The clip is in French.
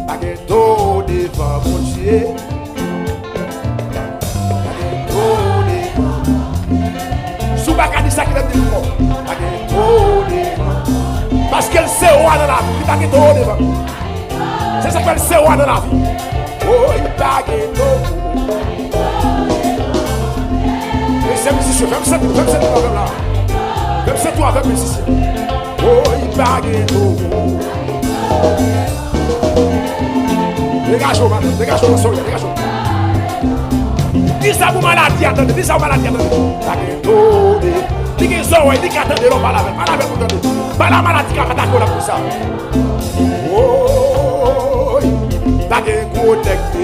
Baguetto devant mon Dieu. Baguetto devant. Sous Bagadi ça qui l'a dit fort. Baguetto devant. Parce qu'elle sait où dans la vie. Baguetto devant. C'est ça qu'elle sait où dans la vie. Oh, il baguetto. Et c'est musicien. Fais-moi ça toi-même là. Fais-moi ça toi avec musicien. Oh, il baguetto. Dégage-moi, madame, dégage-moi, sorry, dégage-moi. Dis ça pour maladie, attendez, dis ça pour maladie, attendez. Baguetto, dis que ça, ouais, dis qu'attendez, on parle avec, pour attendez. Pas la maladie qui a attaqué là pour ça. Oh, baguetto connecté.